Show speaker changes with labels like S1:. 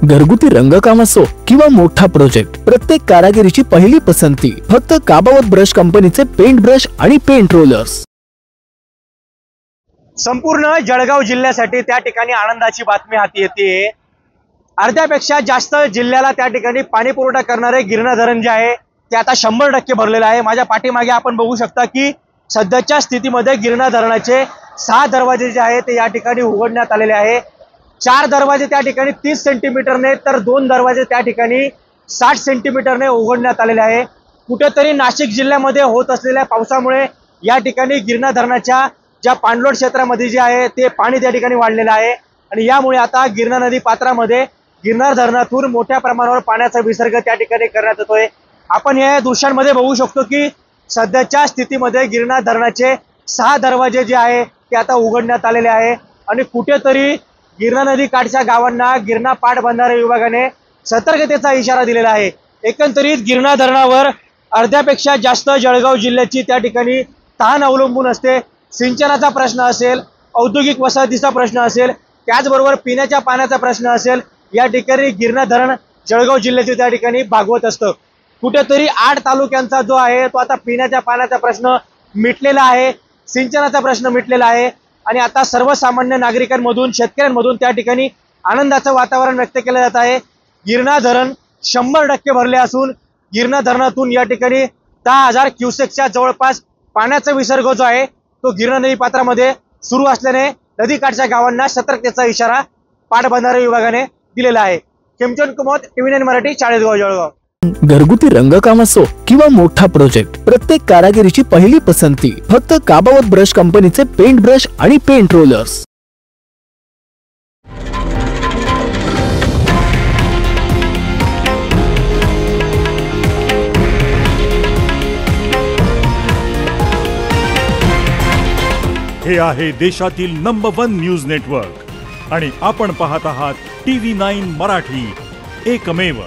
S1: घरगुती रंगकाम असो किंवा मोठा प्रोजेक्ट, प्रत्येक कारागिरीची पहिली पसंती फक्त काबावत ब्रश कंपनीचे पेंट ब्रश आणि पेंट रोलर्स।
S2: संपूर्ण जळगाव जिल्ह्यासाठी त्या ठिकाणी आनंदाची बातमी हाती येते। अर्ध्यापेक्षा जास्त जिल्ह्याला त्या ठिकाणी पाणी पुरवठा करणारे गिरणा धरण जे आहे ते आता 100% भरलेलं आहे। माझ्या पाठीमागे आपण बघू शकता की सध्याच्या स्थितीमध्ये गिरणा धरणाचे 6 दरवाजे जे आहे ते या ठिकाणी उघडण्यात आलेले आहे। 4 दरवाजे त्या ठिकाणी 30 सेंटीमीटरने तर 2 दरवाजे त्या ठिकाणी 60 सेंटीमीटरने उघडण्यात आलेले आहे। कुठेतरी नाशिक जिल्ह्यामध्ये होत असलेल्या पावसामुळे या ठिकाणी गिरणा धरणाच्या ज्या पाणलोट क्षेत्रामध्ये जे आहे ते पाणी त्या ठिकाणी वाढलेलं आहे आणि यामुळे आता गिरणा नदी पात्रामध्ये गिरनार धरणातून मोठ्या प्रमाणावर पाण्याचा विसर्ग त्या ठिकाणी करण्यात येतोय। आपण या दृश्यांमध्ये बघू शकतो की सध्याच्या स्थितीमध्ये गिरणा धरणाचे 6 दरवाजे जे आहे ते आता उघडण्यात आलेले आहे आणि कुठेतरी गिरणा नदी काठच्या गावांना गिरणा पाटबंधारे विभागाने सतर्कतेचा इशारा दिलेला आहे। एकंदरीत गिरणा धरणावर अर्ध्यापेक्षा जास्त जळगाव जिल्ह्याची त्या ठिकाणी तहान अवलंबून असते। सिंचनाचा प्रश्न असेल, औद्योगिक वसाहतीचा प्रश्न असेल, त्याचबरोबर पिण्याच्या पाण्याचा प्रश्न असेल, या ठिकाणी गिरणा धरण जळगाव जिल्ह्याचे त्या ठिकाणी भागवत असतं। कुठेतरी 8 तालुक्यांचा जो आहे तो आता पिण्याच्या पाण्याचा प्रश्न मिटलेला आहे, सिंचनाचा प्रश्न मिटलेला आहे आणि आता सर्वसामान्य नागरिकांमधून, शेतकऱ्यांमधून त्या ठिकाणी आनंदाचं वातावरण व्यक्त केलं जात आहे। गिरणा धरण 100% भरले असून गिरणा धरणातून या ठिकाणी 10,000 क्युसेकच्या जवळपास पाण्याचा विसर्ग जो आहे तो गिरणा नदी पात्रामध्ये सुरू असल्याने नदीकाठच्या गावांना सतर्कतेचा इशारा पाटबंधारे विभागाने दिलेला आहे। खेमचंद कुमोत, TV9 मराठी, चाळीसगाव, जळगाव।
S1: घरगुती रंगकाम असो किंवा मोठा प्रोजेक्ट, प्रत्येक कारागिरीची पहिली पसंती फक्त काबावत ब्रश कंपनीचे पेंट ब्रश आणि पेंट रोलर्स।
S3: हे आहे देशातील नंबर 1 न्यूज नेटवर्क आणि आपण पाहत आहात TV9 मराठी, एकमेव।